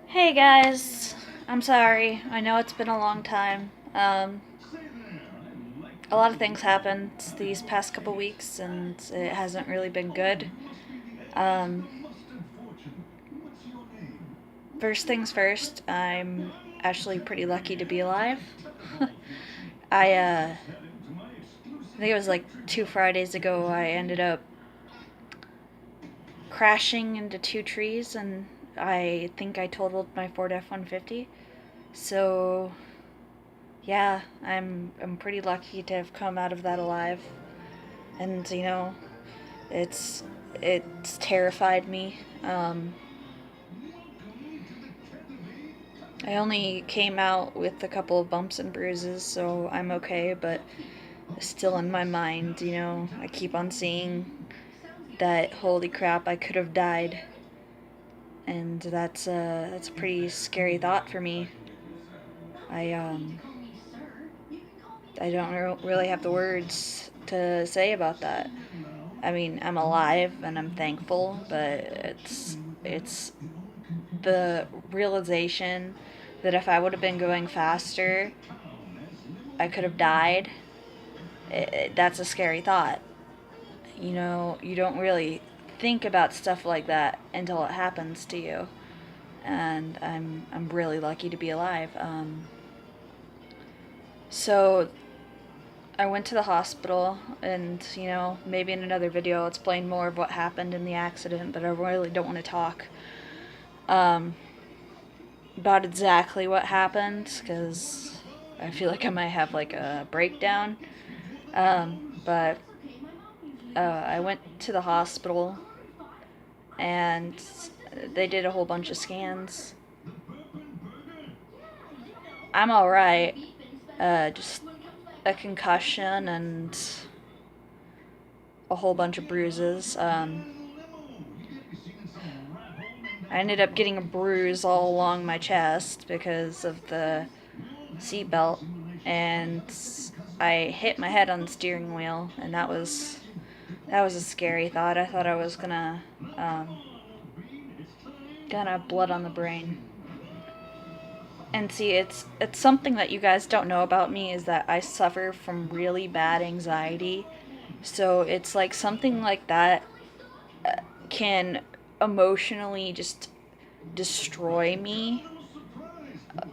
Hey guys, I'm sorry. I know it's been a long time. A lot of things happened these past couple weeks, and it hasn't really been good. Um, First things first, I'm actually pretty lucky to be alive. I think it was like 2 Fridays ago, I ended up crashing into two trees, and I think I totaled my Ford F-150. So yeah, I'm pretty lucky to have come out of that alive. And it's it's terrified me. I only came out with a couple of bumps and bruises, so I'm okay. But still in my mind, I keep on seeing that holy crap, I could have died, and that's a pretty scary thought for me. I I don't really have the words to say about that. I mean, I'm alive and I'm thankful, but it's the realization that if I would have been going faster, I could have died. That's a scary thought. You don't really think about stuff like that until it happens to you. And I'm really lucky to be alive. So I went to the hospital, and maybe in another video I'll explain more of what happened in the accident. But I really don't want to talk um, about exactly what happened because I feel like I might have like a breakdown. But I went to the hospital and they did a whole bunch of scans. I'm alright. Just a concussion and a whole bunch of bruises. I ended up getting a bruise all along my chest because of the seatbelt, and I hit my head on the steering wheel, and that was a scary thought. I thought I was gonna have blood on the brain. And see, it's something that you guys don't know about me is that I suffer from really bad anxiety. So it's like something like that can emotionally just destroy me.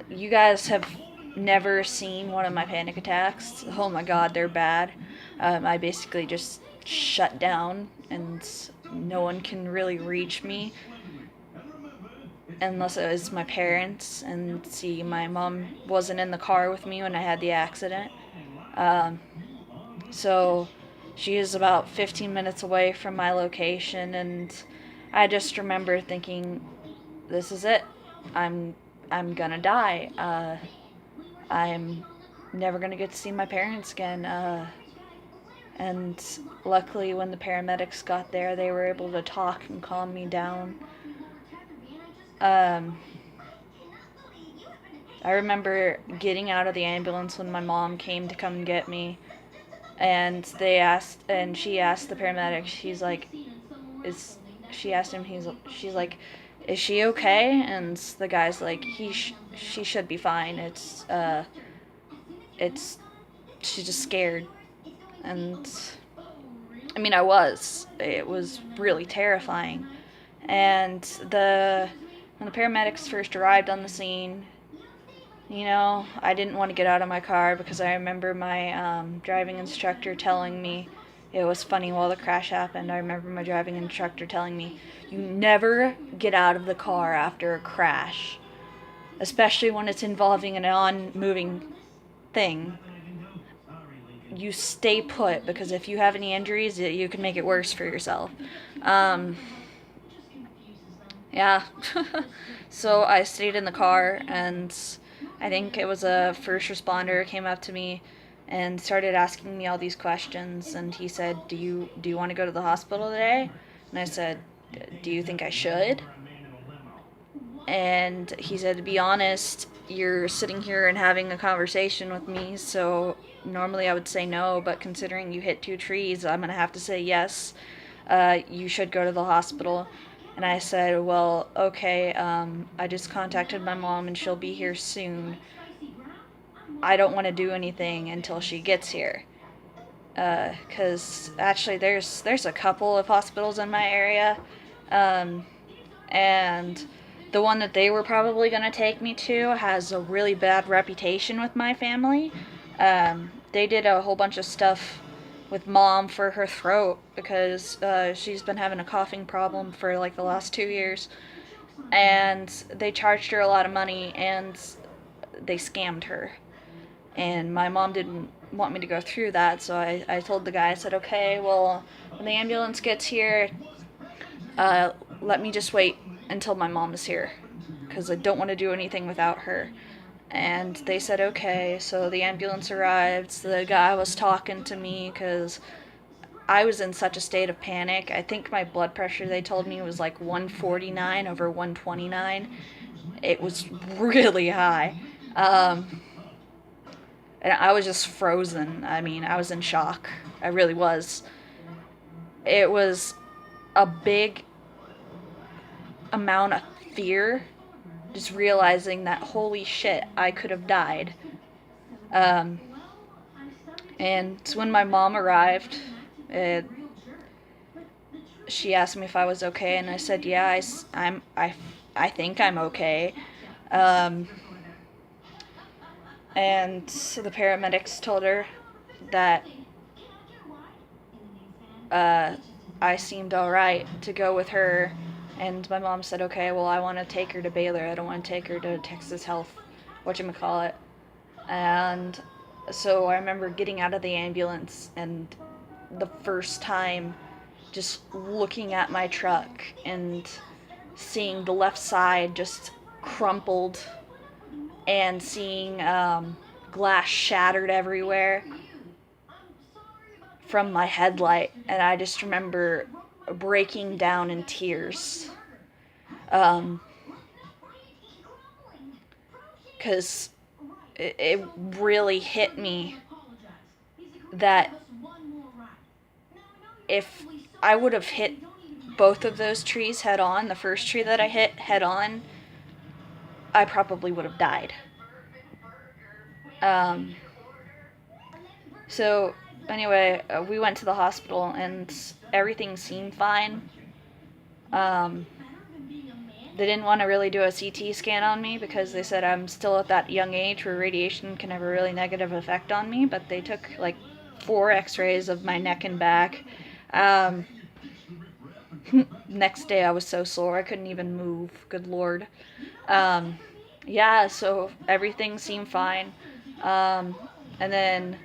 You guys have never seen one of my panic attacks. Oh my god, they're bad. I basically just shut down and no one can really reach me unless it was my parents. And see, my mom wasn't in the car with me when I had the accident. Um, so she is about 15 minutes away from my location, and I just remember thinking, this is it. I'm I'm gonna die. I'm never gonna get to see my parents again. And luckily, when the paramedics got there, they were able to talk and calm me down. Um, I remember getting out of the ambulance when my mom came to come get me, and she asked the paramedic. She's like, "Is?" She asked him. She's like, "Is she okay?" And the guy's like, she should be fine. It's she's just scared." And I mean, I was. It was really terrifying. And when the paramedics first arrived on the scene, I didn't want to get out of my car because I remember my driving instructor telling me it was funny while the crash happened. I remember my driving instructor telling me, "You never get out of the car after a crash, especially when it's involving an on-moving thing. You stay put because if you have any injuries, you can make it worse for yourself." Um, yeah. So I stayed in the car, and I think it was a first responder came up to me and started asking me all these questions. And he said, "Do you want to go to the hospital today?" And I said, "Do you think I should?" And he said, "To be honest, you're sitting here and having a conversation with me, so normally I would say no, but considering you hit two trees, I'm gonna have to say yes. You should go to the hospital." And I said, well, okay, I just contacted my mom and she'll be here soon. I don't want to do anything until she gets here. Because actually, there's a couple of hospitals in my area, um, and the one that they were probably going to take me to has a really bad reputation with my family. They did a whole bunch of stuff with mom for her throat because she's been having a coughing problem for like the last 2 years, and they charged her a lot of money and they scammed her. And my mom didn't want me to go through that, so I told the guy, I said, okay, well, when the ambulance gets here, let me just wait until my mom is here, because I don't want to do anything without her. And they said, okay, so the ambulance arrived, the guy was talking to me, because I was in such a state of panic. I think my blood pressure, they told me, was like 149 over 129. It was really high. And I was just frozen. I mean, I was in shock. I really was. It was a big amount of fear, just realizing that holy shit, I could have died. Um, and when my mom arrived, she asked me if I was okay, and I said, yeah, I think I'm okay. Um, and so the paramedics told her that I seemed alright to go with her. And my mom said, okay, well, I want to take her to Baylor. I don't want to take her to Texas Health, whatchamacallit. And so I remember getting out of the ambulance and the first time just looking at my truck and seeing the left side just crumpled and seeing glass shattered everywhere from my headlight. And I just remember breaking down in tears. Because it really hit me that if I would have hit both of those trees head on, the first tree that I hit head on, I probably would have died. So anyway, we went to the hospital and everything seemed fine. They didn't want to really do a CT scan on me because they said I'm still at that young age where radiation can have a really negative effect on me, but they took like 4 x-rays of my neck and back. Next day I was so sore I couldn't even move. Good Lord. Yeah, so everything seemed fine. And then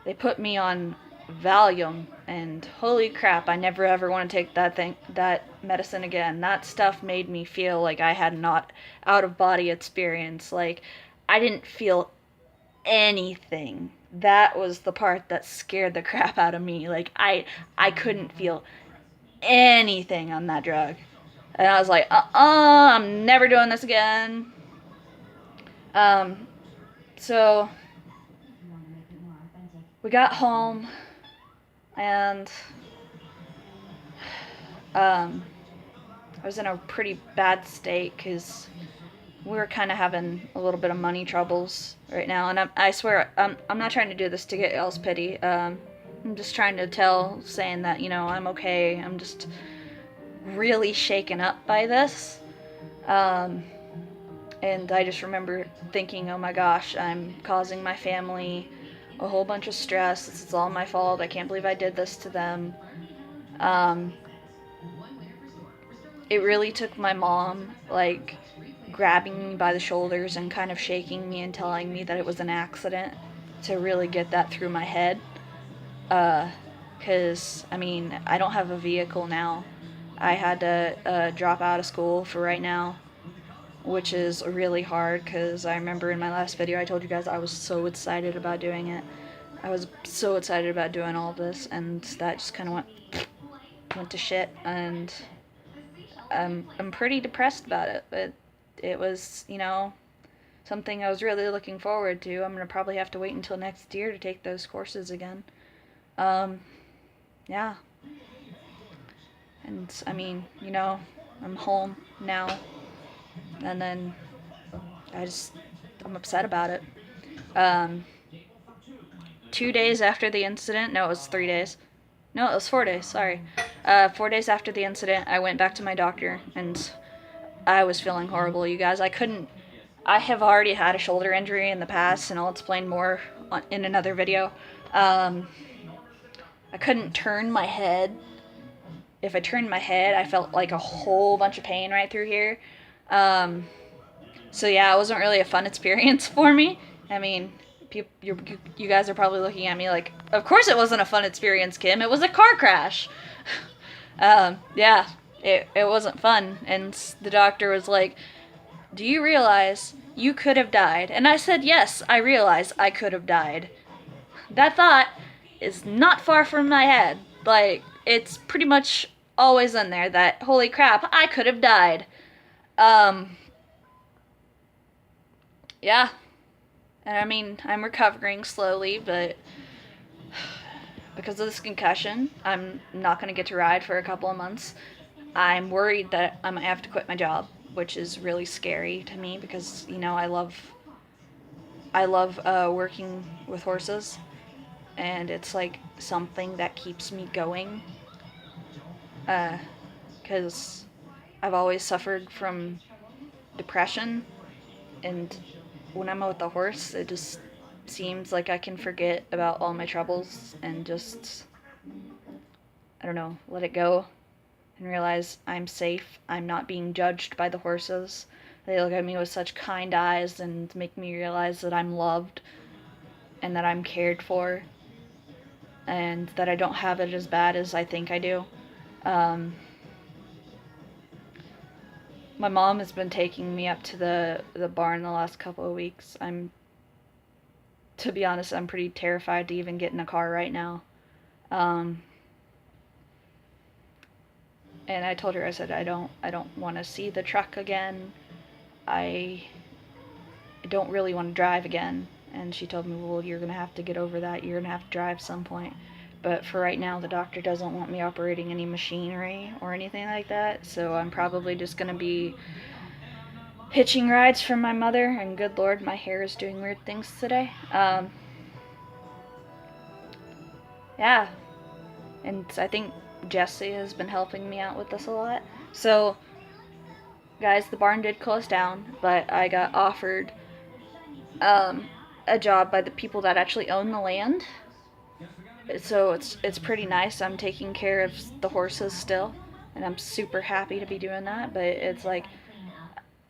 they put me on Valium, and holy crap, I never ever want to take that medicine again. That stuff made me feel like I had not out of body experience. Like I didn't feel anything. That was the part that scared the crap out of me. Like I couldn't feel anything on that drug. And I was like, I'm never doing this again. So we got home and I was in a pretty bad state because we were kind of having a little bit of money troubles right now. And I swear, I'm not trying to do this to get y'all's pity. I'm just trying to saying that, I'm okay. I'm just really shaken up by this. And I just remember thinking, oh my gosh, I'm causing my family a whole bunch of stress. This is all my fault. I can't believe I did this to them. It really took my mom, like, grabbing me by the shoulders and kind of shaking me and telling me that it was an accident to really get that through my head. Because, I don't have a vehicle now. I had to drop out of school for right now, which is really hard because I remember in my last video I told you guys I was so excited about doing it. I was so excited about doing all this, and that just kind of went to shit, and I'm pretty depressed about it. But it was, something I was really looking forward to. I'm going to probably have to wait until next year to take those courses again. Yeah. And I mean, you know, I'm home now, and then I'm upset about it. Um, 2 days after the incident, no, it was 3 days. No, it was 4 days, sorry. 4 days after the incident, I went back to my doctor, and I was feeling horrible, you guys. I have already had a shoulder injury in the past, and I'll explain more in another video. I couldn't turn my head. If I turned my head, I felt like a whole bunch of pain right through here. Um, so yeah, it wasn't really a fun experience for me. I mean, you guys are probably looking at me like, of course it wasn't a fun experience, Kim. It was a car crash. Yeah, it wasn't fun. And the doctor was like, do you realize you could have died? And I said, yes, I realize I could have died. That thought is not far from my head. Like, it's pretty much always in there that, holy crap, I could have died. Yeah. And I mean, I'm recovering slowly, but because of this concussion, I'm not going to get to ride for a couple of months. I'm worried that I might have to quit my job, which is really scary to me because, you know, I love working with horses, and it's like something that keeps me going. Because I've always suffered from depression, and when I'm with the horse, it just seems like I can forget about all my troubles and just, I don't know, let it go and realize I'm safe. I'm not being judged by the horses. They look at me with such kind eyes and make me realize that I'm loved and that I'm cared for and that I don't have it as bad as I think I do. My mom has been taking me up to the barn the last couple of weeks. To be honest, I'm pretty terrified to even get in a car right now. And I told her, I said, I don't want to see the truck again. I don't really want to drive again. And she told me, well, you're going to have to get over that. You're going to have to drive some point. But for right now, the doctor doesn't want me operating any machinery or anything like that. So I'm probably just going to be hitching rides from my mother. And good Lord, my hair is doing weird things today. Yeah. And I think Jesse has been helping me out with this a lot. So, guys, the barn did close down, but I got offered a job by the people that actually own the land. So it's pretty nice. I'm taking care of the horses still, and I'm super happy to be doing that. But it's like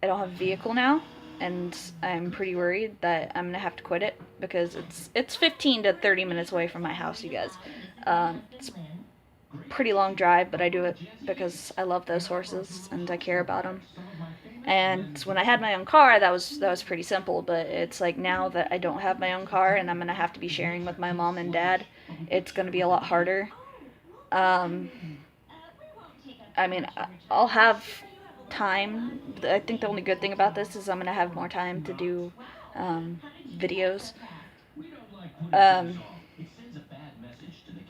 I don't have a vehicle now, and I'm pretty worried that I'm gonna have to quit it because it's 15 to 30 minutes away from my house, you guys. It's a pretty long drive, but I do it because I love those horses and I care about them. And when I had my own car, that was pretty simple. But it's like now that I don't have my own car and I'm gonna have to be sharing with my mom and dad, it's gonna be a lot harder. I mean, I'll have time. I think the only good thing about this is I'm gonna have more time to do videos.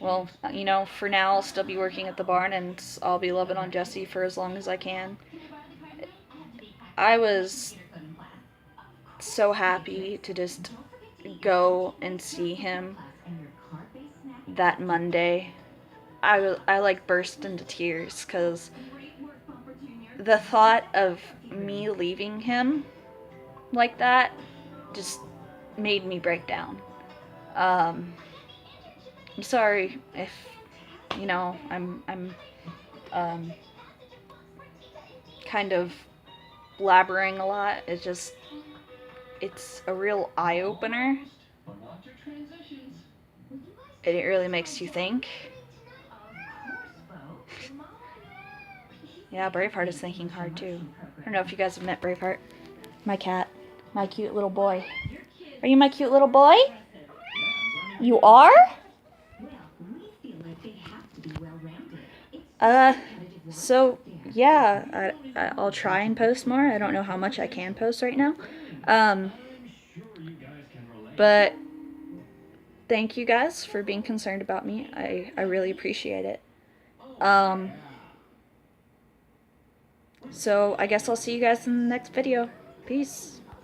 Well, you know, for now I'll still be working at the barn and I'll be loving on Jesse for as long as I can. I was so happy to just go and see him that Monday. I like burst into tears because the thought of me leaving him like that just made me break down. I'm sorry if, you know, I'm kind of blabbering a lot. It's a real eye opener. It really makes you think. Yeah, Braveheart is thinking hard too. I don't know if you guys have met Braveheart. My cat. My cute little boy. Are you my cute little boy? You are? So, yeah, I'll try and post more. I don't know how much I can post right now. But thank you guys for being concerned about me. I really appreciate it. So I guess I'll see you guys in the next video. Peace.